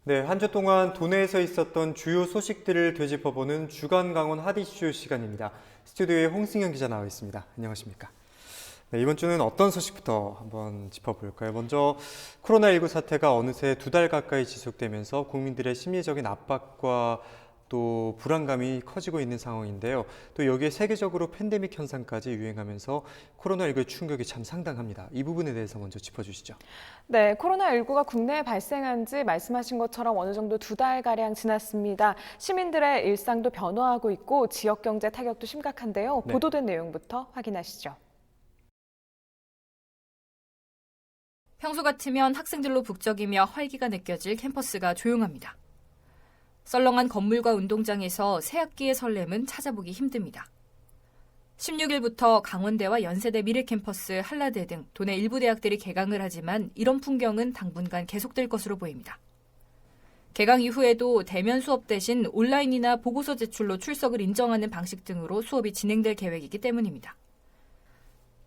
네, 한 주 동안 도내에서 있었던 주요 소식들을 되짚어보는 주간 강원 핫 이슈 시간입니다. 스튜디오에 홍승현 기자 나와 있습니다. 안녕하십니까? 네, 이번 주는 어떤 소식부터 한번 짚어볼까요? 먼저 코로나19 사태가 어느새 2달 가까이 지속되면서 국민들의 심리적인 압박과 또 불안감이 커지고 있는 상황인데요. 또 여기에 세계적으로 팬데믹 현상까지 유행하면서 코로나19의 충격이 참 상당합니다. 이 부분에 대해서 먼저 짚어주시죠. 네, 코로나19가 국내에 발생한 지 말씀하신 것처럼 어느 정도 2달가량 지났습니다. 시민들의 일상도 변화하고 있고 지역 경제 타격도 심각한데요. 네. 보도된 내용부터 확인하시죠. 평소 같으면 학생들로 북적이며 활기가 느껴질 캠퍼스가 조용합니다. 썰렁한 건물과 운동장에서 새학기의 설렘은 찾아보기 힘듭니다. 16일부터 강원대와 연세대 미래캠퍼스, 한라대 등 도내 일부 대학들이 개강을 하지만 이런 풍경은 당분간 계속될 것으로 보입니다. 개강 이후에도 대면 수업 대신 온라인이나 보고서 제출로 출석을 인정하는 방식 등으로 수업이 진행될 계획이기 때문입니다.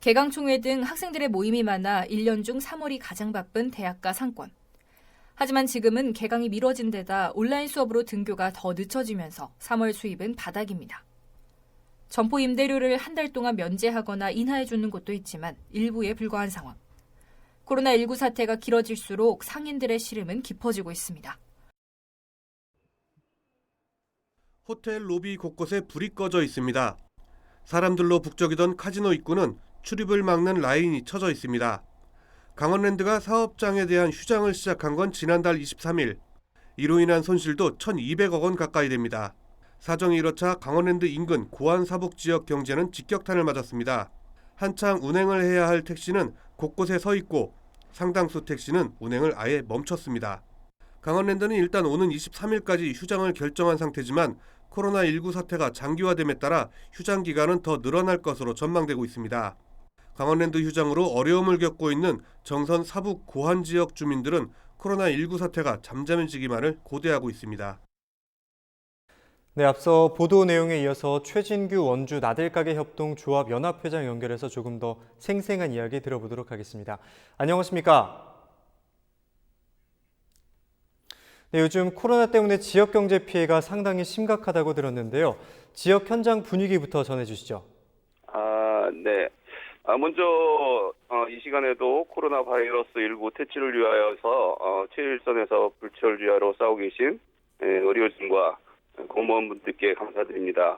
개강 총회 등 학생들의 모임이 많아 1년 중 3월이 가장 바쁜 대학가 상권. 하지만 지금은 개강이 미뤄진 데다 온라인 수업으로 등교가 더 늦춰지면서 3월 수입은 바닥입니다. 점포 임대료를 한 달 동안 면제하거나 인하해주는 곳도 있지만 일부에 불과한 상황. 코로나19 사태가 길어질수록 상인들의 시름은 깊어지고 있습니다. 호텔 로비 곳곳에 불이 꺼져 있습니다. 사람들로 북적이던 카지노 입구는 출입을 막는 라인이 쳐져 있습니다. 강원랜드가 사업장에 대한 휴장을 시작한 건 지난달 23일. 이로 인한 손실도 1,200억 원 가까이 됩니다. 사정이 이렇자 강원랜드 인근 고안 사북 지역 경제는 직격탄을 맞았습니다. 한창 운행을 해야 할 택시는 곳곳에 서 있고 상당수 택시는 운행을 아예 멈췄습니다. 강원랜드는 일단 오는 23일까지 휴장을 결정한 상태지만 코로나19 사태가 장기화됨에 따라 휴장 기간은 더 늘어날 것으로 전망되고 있습니다. 강원랜드 휴장으로 어려움을 겪고 있는 정선 사북 고안 지역 주민들은 코로나19 사태가 잠잠해지기만을 고대하고 있습니다. 네, 앞서 보도 내용에 이어서 최진규 원주 나들가게 협동 조합 연합회장 연결해서 조금 더 생생한 이야기 들어보도록 하겠습니다. 안녕하십니까? 네, 요즘 코로나 때문에 지역 경제 피해가 상당히 심각하다고 들었는데요. 지역 현장 분위기부터 전해주시죠. 네. 먼저 이 시간에도 코로나 바이러스 19 퇴치를 위하여서 최일선에서 불철 주야로 싸우고 계신 의료진과 공무원분들께 감사드립니다.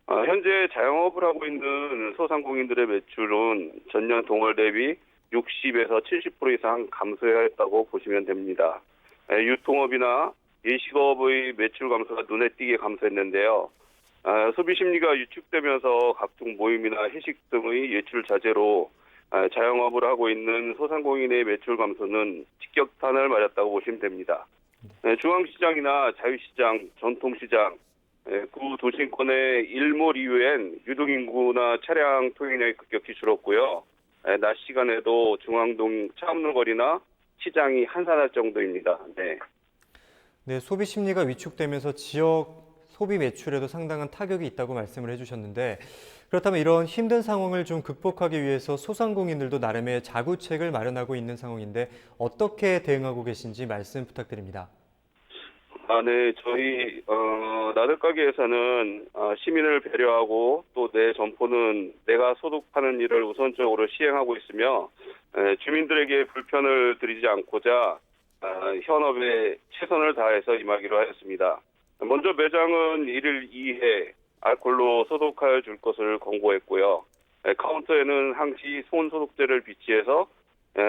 현재 자영업을 하고 있는 소상공인들의 매출은 전년 동월 대비 60에서 70% 이상 감소하였다고 보시면 됩니다. 유통업이나 예식업의 매출 감소가 눈에 띄게 감소했는데요. 소비 심리가 위축되면서 각종 모임이나 회식 등의 외출 자제로 자영업을 하고 있는 소상공인의 매출 감소는 직격탄을 맞았다고 보시면 됩니다. 중앙시장이나 자유시장, 전통시장, 구 도심권의 일몰 이후엔 유동인구나 차량 통행량이 급격히 줄었고요. 낮 시간에도 중앙동 차없는 시장이 한산할 정도입니다. 네. 네, 소비 심리가 위축되면서 지역 소비 매출에도 상당한 타격이 있다고 말씀을 해주셨는데 그렇다면 이런 힘든 상황을 좀 극복하기 위해서 소상공인들도 나름의 자구책을 마련하고 있는 상황인데 어떻게 대응하고 계신지 말씀 부탁드립니다. 네, 저희 나들가게에서는 시민을 배려하고 또 내 점포는 내가 소득하는 일을 우선적으로 시행하고 있으며 주민들에게 불편을 드리지 않고자 현업에 최선을 다해서 임하기로 하였습니다. 먼저 매장은 1일 2회 알코올로 소독하여 줄 것을 권고했고요. 카운터에는 항시 손소독제를 비치해서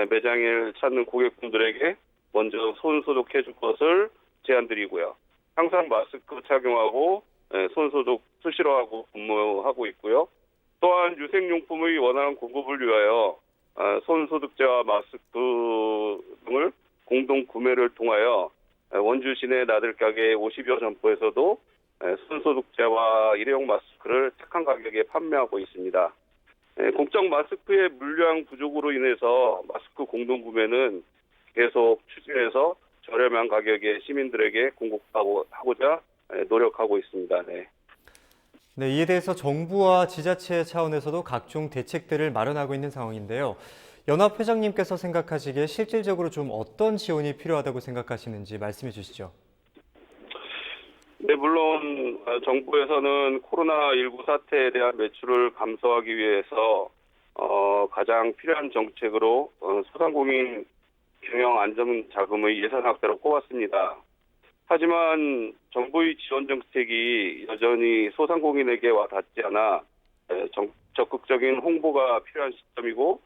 매장을 찾는 고객분들에게 먼저 손 소독해 줄 것을 제안드리고요. 항상 마스크 착용하고 손소독 수시로 하고 근무하고 있고요. 또한 유생용품의 원활한 공급을 위하여 손소독제와 마스크 등을 공동 구매를 통하여 원주 시내 나들가게 50여 점포에서도 손소독제와 일회용 마스크를 착한 가격에 판매하고 있습니다. 공적 마스크의 물량 부족으로 인해서 마스크 공동 구매는 계속 추진해서 저렴한 가격에 시민들에게 공급하고자 노력하고 있습니다. 네. 네, 이에 대해서 정부와 지자체 차원에서도 각종 대책들을 마련하고 있는 상황인데요. 연합 회장님께서 생각하시기에 실질적으로 좀 어떤 지원이 필요하다고 생각하시는지 말씀해 주시죠. 네, 물론 정부에서는 코로나19 사태에 대한 매출을 감소하기 위해서 가장 필요한 정책으로 소상공인 경영 안정 자금의 예산 확대를 꼽았습니다. 하지만 정부의 지원 정책이 여전히 소상공인에게 와 닿지 않아 적극적인 홍보가 필요한 시점이고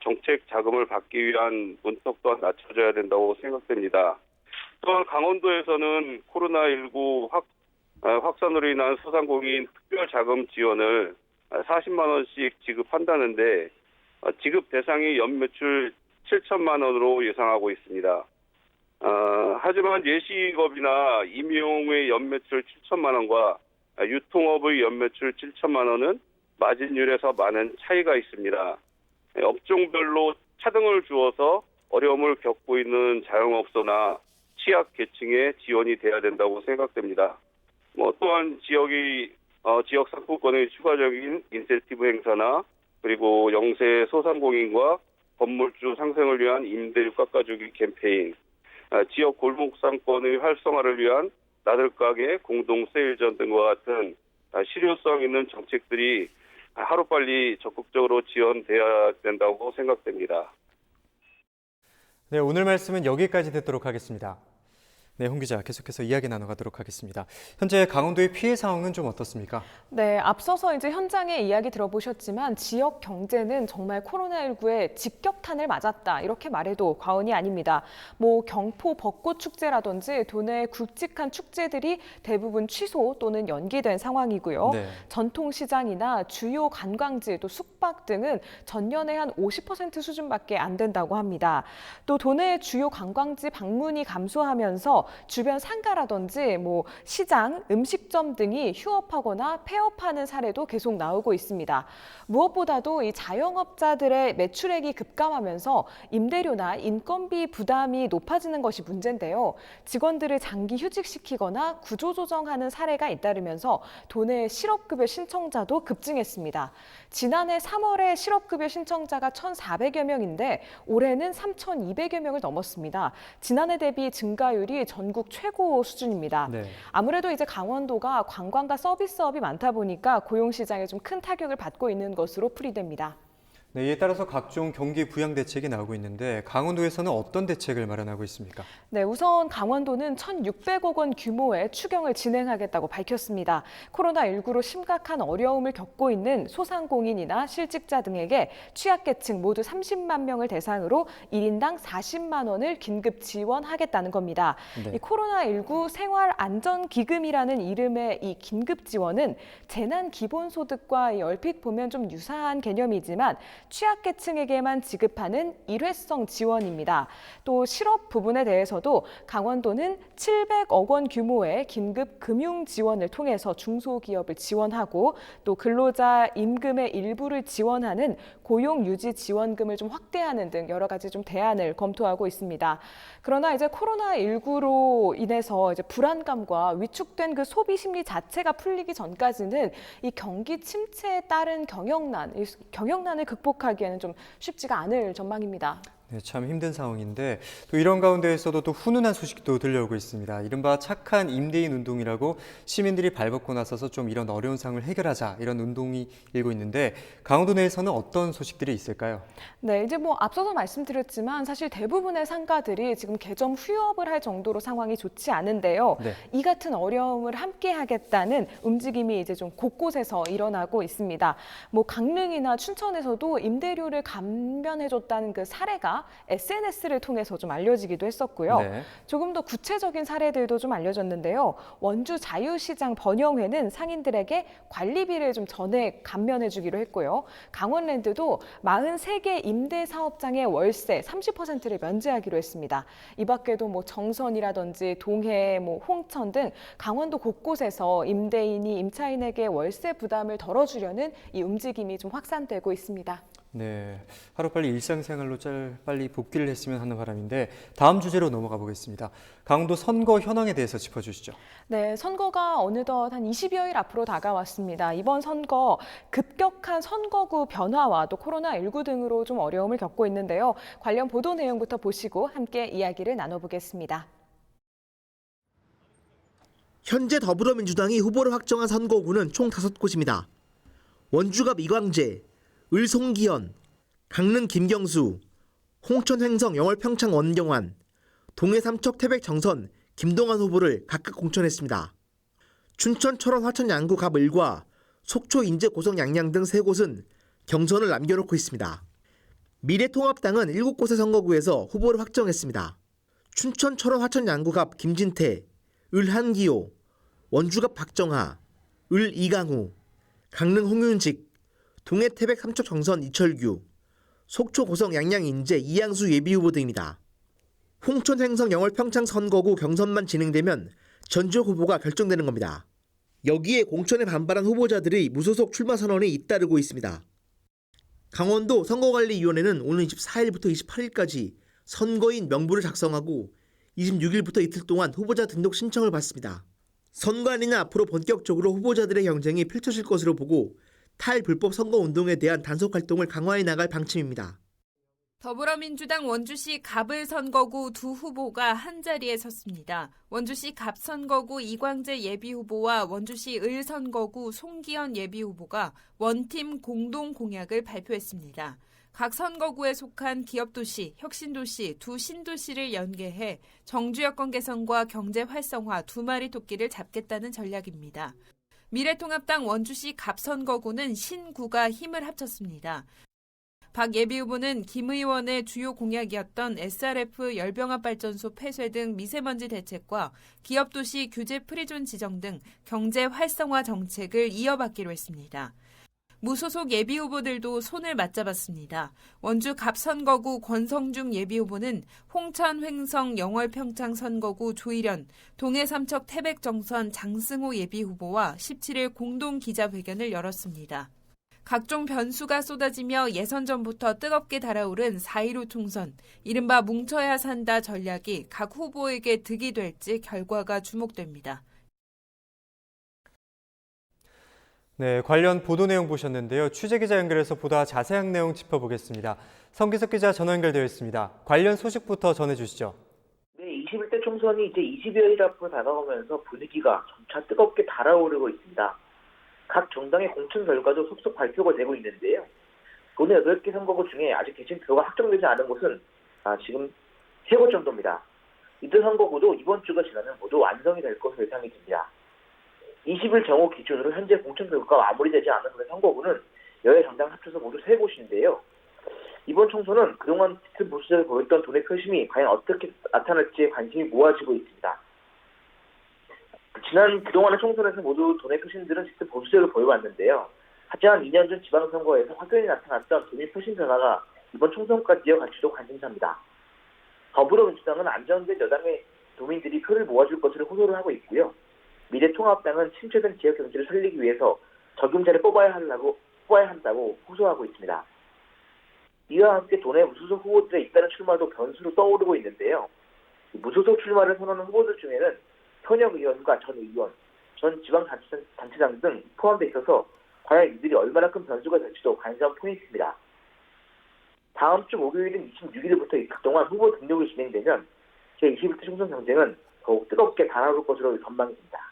정책 자금을 받기 위한 문턱 또한 낮춰져야 된다고 생각됩니다. 또한 강원도에서는 코로나19 확산으로 인한 소상공인 특별 자금 지원을 40만 원씩 지급한다는데 지급 대상이 연매출 7천만 원으로 예상하고 있습니다. 하지만 예식업이나 임용의 연매출 7천만 원과 유통업의 연매출 7천만 원은 마진율에서 많은 차이가 있습니다. 업종별로 차등을 주어서 어려움을 겪고 있는 자영업소나 취약 계층에 지원이 돼야 된다고 생각됩니다. 또한 지역 상품권의 추가적인 인센티브 행사나 그리고 영세 소상공인과 건물주 상생을 위한 임대료 깎아주기 캠페인, 지역 골목 상권의 활성화를 위한 나들가게 공동 세일전 등과 같은 실효성 있는 정책들이 하루빨리 적극적으로 지원돼야 된다고 생각됩니다. 네, 오늘 말씀은 여기까지 듣도록 하겠습니다. 네, 홍 기자 계속해서 이야기 나눠가도록 하겠습니다. 현재 강원도의 피해 상황은 좀 어떻습니까? 네, 앞서서 이제 현장의 이야기 들어보셨지만 지역 경제는 정말 코로나19에 직격탄을 맞았다 이렇게 말해도 과언이 아닙니다. 경포 벚꽃 축제라든지 도내 굵직한 축제들이 대부분 취소 또는 연기된 상황이고요. 네. 전통시장이나 주요 관광지 또 숙박 등은 전년에 한 50% 수준밖에 안 된다고 합니다. 또 도내 주요 관광지 방문이 감소하면서 주변 상가라든지 시장, 음식점 등이 휴업하거나 폐업하는 사례도 계속 나오고 있습니다. 무엇보다도 이 자영업자들의 매출액이 급감하면서 임대료나 인건비 부담이 높아지는 것이 문제인데요. 직원들을 장기 휴직시키거나 구조조정하는 사례가 잇따르면서 도내 실업급여 신청자도 급증했습니다. 지난해 3월에 실업급여 신청자가 1,400여 명인데 올해는 3,200여 명을 넘었습니다. 지난해 대비 증가율이 전국 최고 수준입니다. 네. 아무래도 이제 강원도가 관광과 서비스업이 많다 보니까 고용 시장에 좀 큰 타격을 받고 있는 것으로 풀이됩니다. 네, 이에 따라서 각종 경기 부양 대책이 나오고 있는데 강원도에서는 어떤 대책을 마련하고 있습니까? 네, 우선 강원도는 1,600억 원 규모의 추경을 진행하겠다고 밝혔습니다. 코로나19로 심각한 어려움을 겪고 있는 소상공인이나 실직자 등에게 취약계층 모두 30만 명을 대상으로 1인당 40만 원을 긴급 지원하겠다는 겁니다. 네. 이 코로나19 생활안전기금이라는 이름의 이 긴급 지원은 재난기본소득과 얼핏 보면 좀 유사한 개념이지만 취약계층에게만 지급하는 일회성 지원입니다. 또 실업 부분에 대해서도 강원도는 700억 원 규모의 긴급 금융 지원을 통해서 중소기업을 지원하고 또 근로자 임금의 일부를 지원하는 고용유지 지원금을 좀 확대하는 등 여러 가지 좀 대안을 검토하고 있습니다. 그러나 이제 코로나19로 인해서 이제 불안감과 위축된 그 소비 심리 자체가 풀리기 전까지는 이 경기 침체에 따른 경영난을 극복하기에는 좀 쉽지가 않을 전망입니다. 네, 참 힘든 상황인데 또 이런 가운데에서도 또 훈훈한 소식도 들려오고 있습니다. 이른바 착한 임대인 운동이라고 시민들이 발벗고 나서서 좀 이런 어려운 상황을 해결하자 이런 운동이 일고 있는데 강원도 내에서는 어떤 소식들이 있을까요? 네, 이제 앞서서 말씀드렸지만 사실 대부분의 상가들이 지금 개점 휴업을 할 정도로 상황이 좋지 않은데요. 네. 이 같은 어려움을 함께 하겠다는 움직임이 이제 좀 곳곳에서 일어나고 있습니다. 강릉이나 춘천에서도 임대료를 감면해줬다는 그 사례가 SNS를 통해서 좀 알려지기도 했었고요. 네. 조금 더 구체적인 사례들도 좀 알려졌는데요. 원주 자유시장 번영회는 상인들에게 관리비를 좀 전액 감면해주기로 했고요. 강원랜드도 43개 임대사업장의 월세 30%를 면제하기로 했습니다. 이 밖에도 정선이라든지 동해, 홍천 등 강원도 곳곳에서 임대인이 임차인에게 월세 부담을 덜어주려는 이 움직임이 좀 확산되고 있습니다. 네, 하루빨리 일상생활로 빨리 복귀를 했으면 하는 바람인데 다음 주제로 넘어가 보겠습니다. 강원도 선거 현황에 대해서 짚어주시죠. 네, 선거가 어느덧 한 20여일 앞으로 다가왔습니다. 이번 선거 급격한 선거구 변화와 또 코로나19 등으로 좀 어려움을 겪고 있는데요. 관련 보도 내용부터 보시고 함께 이야기를 나눠보겠습니다. 현재 더불어민주당이 후보를 확정한 선거구는 총 5곳입니다. 원주갑 이광재, 을 송기현, 강릉 김경수, 홍천 횡성 영월 평창 원경환, 동해 삼척 태백 정선 김동완 후보를 각각 공천했습니다. 춘천 철원 화천 양구 갑 을과 속초 인제 고성 양양 등 3곳은 경선을 남겨놓고 있습니다. 미래통합당은 7곳의 선거구에서 후보를 확정했습니다. 춘천 철원 화천 양구 갑 김진태, 을 한기호, 원주갑 박정하, 을 이강우, 강릉 홍윤직, 동해 태백 삼척 정선 이철규, 속초 고성 양양 인제 이양수 예비후보 등입니다. 홍천 횡성 영월 평창 선거구 경선만 진행되면 전지역 후보가 결정되는 겁니다. 여기에 공천에 반발한 후보자들의 무소속 출마 선언이 잇따르고 있습니다. 강원도 선거관리위원회는 오는 24일부터 28일까지 선거인 명부를 작성하고 26일부터 이틀 동안 후보자 등록 신청을 받습니다. 선관위는 앞으로 본격적으로 후보자들의 경쟁이 펼쳐질 것으로 보고 탈불법 선거운동에 대한 단속 활동을 강화해 나갈 방침입니다. 더불어민주당 원주시 갑을 선거구 두 후보가 한자리에 섰습니다. 원주시 갑 선거구 이광재 예비후보와 원주시 을 선거구 송기현 예비후보가 원팀 공동 공약을 발표했습니다. 각 선거구에 속한 기업도시, 혁신도시, 두 신도시를 연계해 정주 여건 개선과 경제 활성화 두 마리 토끼를 잡겠다는 전략입니다. 미래통합당 원주시 갑 선거구는 신구가 힘을 합쳤습니다. 박 예비후보는 김 의원의 주요 공약이었던 SRF 열병합발전소 폐쇄 등 미세먼지 대책과 기업도시 규제 프리존 지정 등 경제 활성화 정책을 이어받기로 했습니다. 무소속 예비후보들도 손을 맞잡았습니다. 원주 갑 선거구 권성중 예비후보는 홍천 횡성 영월 평창 선거구 조일현, 동해 삼척 태백 정선 장승호 예비후보와 17일 공동 기자회견을 열었습니다. 각종 변수가 쏟아지며 예선 전부터 뜨겁게 달아오른 4.15 총선, 이른바 뭉쳐야 산다 전략이 각 후보에게 득이 될지 결과가 주목됩니다. 네, 관련 보도 내용 보셨는데요. 취재기자 연결해서 보다 자세한 내용 짚어보겠습니다. 성기석 기자 전화 연결되어 있습니다. 관련 소식부터 전해주시죠. 네, 21대 총선이 이제 20여일 앞으로 다가오면서 분위기가 점차 뜨겁게 달아오르고 있습니다. 각 정당의 공천 결과도 속속 발표가 되고 있는데요. 도내 8개 선거구 중에 아직 개진표가 확정되지 않은 곳은 지금 3곳 정도입니다. 이들 선거구도 이번 주가 지나면 모두 완성이 될 것으로 예상이 됩니다. 20일 정오 기준으로 현재 공천 결과가 마무리되지 않은 선거구는 여야 정당 합쳐서 모두 3곳인데요. 이번 총선은 그동안 짙은 보수적을 보였던 도내 표심이 과연 어떻게 나타날지에 관심이 모아지고 있습니다. 지난 그동안의 총선에서 모두 도내 표심들은 짙은 보수적을 보여왔는데요. 하지만 2년 전 지방선거에서 확연히 나타났던 도민 표심 변화가 이번 총선까지 이어갈지도 관심사입니다. 더불어민주당은 안정된 여당의 도민들이 표를 모아줄 것으로 호소를 하고 있고요. 미래통합당은 침체된 지역 경제를 살리기 위해서 적임자를 뽑아야 한다고 호소하고 있습니다. 이와 함께 도내 무소속 후보들의 잇따른 출마도 변수로 떠오르고 있는데요. 무소속 출마를 선언하는 후보들 중에는 현역 의원과 전 의원, 전 지방자치단체장 등 포함되어 있어서 과연 이들이 얼마나 큰 변수가 될지도 관심 포인트입니다. 다음 주 목요일인 26일부터 이틀 동안 후보 등록이 진행되면 제21대 총선 경쟁은 더욱 뜨겁게 달아오를 것으로 전망됩니다.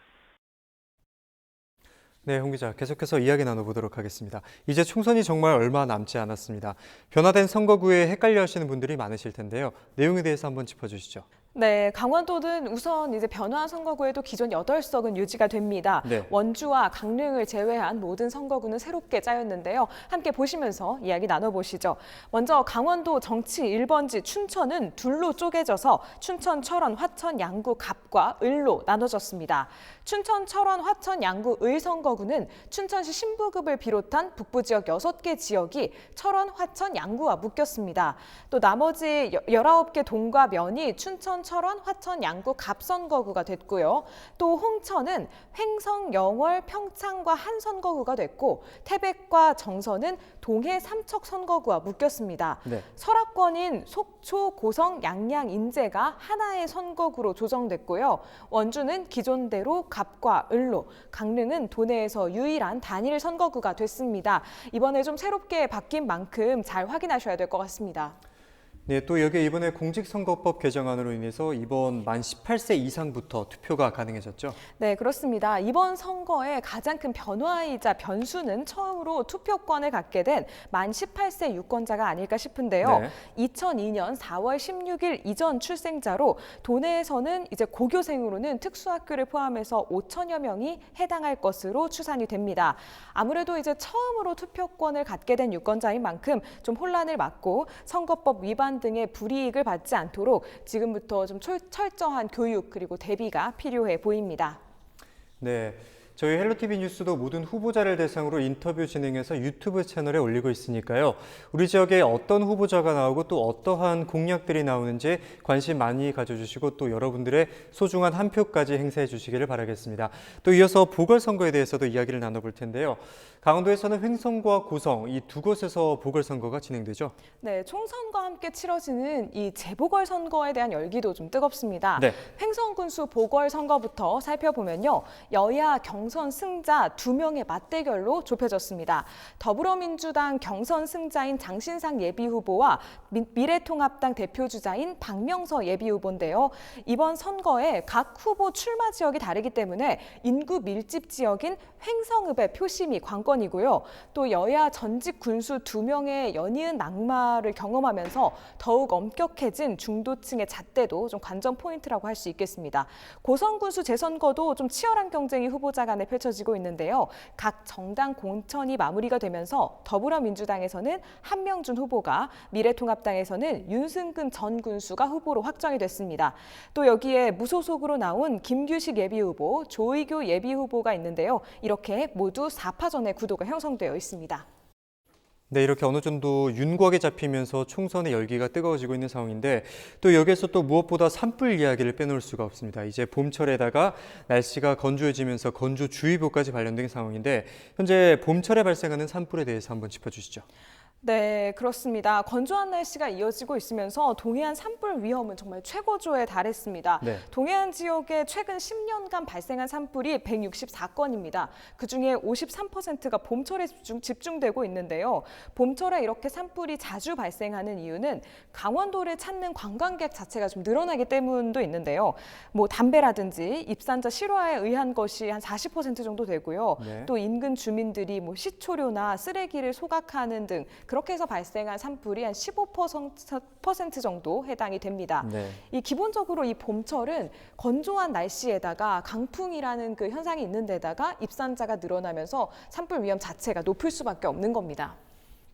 네, 홍 기자, 계속해서 이야기 나눠보도록 하겠습니다. 이제 총선이 정말 얼마 남지 않았습니다. 변화된 선거구에 헷갈려 하시는 분들이 많으실 텐데요. 내용에 대해서 한번 짚어주시죠. 네, 강원도는 우선 이제 변화 선거구에도 기존 8석은 유지가 됩니다. 네. 원주와 강릉을 제외한 모든 선거구는 새롭게 짜였는데요. 함께 보시면서 이야기 나눠보시죠. 먼저 강원도 정치 1번지 춘천은 둘로 쪼개져서 춘천, 철원, 화천, 양구, 갑과 을로 나눠졌습니다. 춘천, 철원, 화천, 양구, 을 선거구는 춘천시 신부급을 비롯한 북부 지역 6개 지역이 철원, 화천, 양구와 묶였습니다. 또 나머지 19개 동과 면이 춘천, 철원, 화천, 양구, 갑 선거구가 됐고요. 또 홍천은 횡성, 영월, 평창과 한 선거구가 됐고 태백과 정선은 동해, 삼척 선거구와 묶였습니다. 네. 설악권인 속초, 고성, 양양, 인제가 하나의 선거구로 조정됐고요. 원주는 기존대로 갑과 을로, 강릉은 도내에서 유일한 단일 선거구가 됐습니다. 이번에 좀 새롭게 바뀐 만큼 잘 확인하셔야 될 것 같습니다. 네, 또 여기에 이번에 공직선거법 개정안으로 인해서 이번 만 18세 이상부터 투표가 가능해졌죠? 네, 그렇습니다. 이번 선거의 가장 큰 변화이자 변수는 처음으로 투표권을 갖게 된 만 18세 유권자가 아닐까 싶은데요. 네. 2002년 4월 16일 이전 출생자로 도내에서는 이제 고교생으로는 특수학교를 포함해서 5천여 명이 해당할 것으로 추산이 됩니다. 아무래도 이제 처음으로 투표권을 갖게 된 유권자인 만큼 좀 혼란을 막고 선거법 위반 등의 불이익을 받지 않도록 지금부터 좀 철저한 교육 그리고 대비가 필요해 보입니다. 네, 저희 헬로티비 뉴스도 모든 후보자를 대상으로 인터뷰 진행해서 유튜브 채널에 올리고 있으니까요. 우리 지역에 어떤 후보자가 나오고 또 어떠한 공약들이 나오는지 관심 많이 가져주시고 또 여러분들의 소중한 한 표까지 행사해 주시기를 바라겠습니다. 또 이어서 보궐선거에 대해서도 이야기를 나눠볼 텐데요. 강원도에서는 횡성과 고성 이 두 곳에서 보궐선거가 진행되죠? 네, 총선과 함께 치러지는 이 재보궐선거에 대한 열기도 좀 뜨겁습니다. 네. 횡성군수 보궐선거부터 살펴보면요. 여야 경선 승자 2명의 맞대결로 좁혀졌습니다. 더불어민주당 경선 승자인 장신상 예비후보와 미래통합당 대표주자인 박명서 예비후보인데요. 이번 선거에 각 후보 출마 지역이 다르기 때문에 인구 밀집 지역인 횡성읍의 표심이 관건이고요. 또 여야 전직 군수 2명의 연이은 낙마를 경험하면서 더욱 엄격해진 중도층의 잣대도 좀 관전 포인트라고 할 수 있겠습니다. 고성군수 재선거도 좀 치열한 경쟁이 후보자 간에 펼쳐지고 있는데요. 각 정당 공천이 마무리가 되면서 더불어민주당에서는 한명준 후보가, 미래통합당에서는 윤승근 전 군수가 후보로 확정이 됐습니다. 또 여기에 무소속으로 나온 김규식 예비후보, 조의교 예비후보가 있는데요. 이렇게 모두 4파전의 구도가 형성되어 있습니다. 네, 이렇게 어느 정도 윤곽에 잡히면서 총선의 열기가 뜨거워지고 있는 상황인데 또 여기에서 또 무엇보다 산불 이야기를 빼놓을 수가 없습니다. 이제 봄철에다가 날씨가 건조해지면서 건조주의보까지 발령된 상황인데 현재 봄철에 발생하는 산불에 대해서 한번 짚어주시죠. 네, 그렇습니다. 건조한 날씨가 이어지고 있으면서 동해안 산불 위험은 정말 최고조에 달했습니다. 네. 동해안 지역에 최근 10년간 발생한 산불이 164건입니다. 그중에 53%가 봄철에 집중되고 있는데요. 봄철에 이렇게 산불이 자주 발생하는 이유는 강원도를 찾는 관광객 자체가 좀 늘어나기 때문도 있는데요. 뭐 담배라든지 입산자 실화에 의한 것이 한 40% 정도 되고요. 네. 또 인근 주민들이 뭐 시초료나 쓰레기를 소각하는 등 그렇게 해서 발생한 산불이 한 15% 정도 해당이 됩니다. 네. 이 기본적으로 이 봄철은 건조한 날씨에다가 강풍이라는 그 현상이 있는 데다가 입산자가 늘어나면서 산불 위험 자체가 높을 수밖에 없는 겁니다.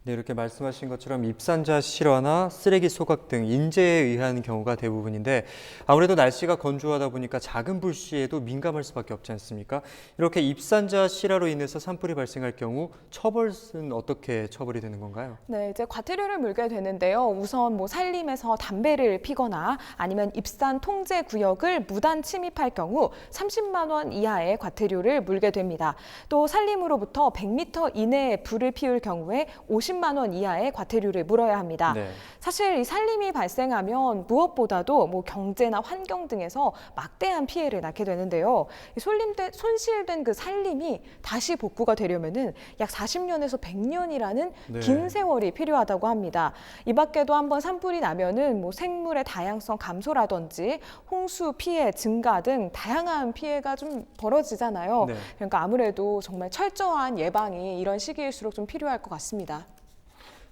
네, 이렇게 말씀하신 것처럼 입산자 실화나 쓰레기 소각 등 인재에 의한 경우가 대부분인데 아무래도 날씨가 건조하다 보니까 작은 불씨에도 민감할 수밖에 없지 않습니까? 이렇게 입산자 실화로 인해서 산불이 발생할 경우 처벌은 어떻게 처벌이 되는 건가요? 네, 이제 과태료를 물게 되는데요. 우선 뭐 산림에서 담배를 피거나 아니면 입산 통제 구역을 무단 침입할 경우 30만 원 이하의 과태료를 물게 됩니다. 또 산림으로부터 100m 이내에 불을 피울 경우에 50만 원 이하의 과태료를 물어야 합니다. 네. 사실 이 산림이 발생하면 무엇보다도 뭐 경제나 환경 등에서 막대한 피해를 낳게 되는데요. 손실된 그 산림이 다시 복구가 되려면은 약 40년에서 100년이라는 네. 긴 세월이 필요하다고 합니다. 이 밖에도 한번 산불이 나면은 뭐 생물의 다양성 감소라든지 홍수 피해 증가 등 다양한 피해가 좀 벌어지잖아요. 네. 그러니까 아무래도 정말 철저한 예방이 이런 시기일수록 좀 필요할 것 같습니다.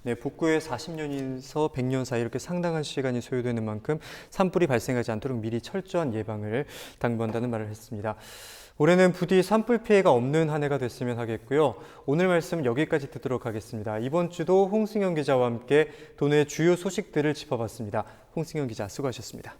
네, 복구에 40년에서 100년 사이 이렇게 상당한 시간이 소요되는 만큼 산불이 발생하지 않도록 미리 철저한 예방을 당부한다는 말을 했습니다. 올해는 부디 산불 피해가 없는 한 해가 됐으면 하겠고요. 오늘 말씀 여기까지 듣도록 하겠습니다. 이번 주도 홍승현 기자와 함께 도내 주요 소식들을 짚어봤습니다. 홍승현 기자 수고하셨습니다.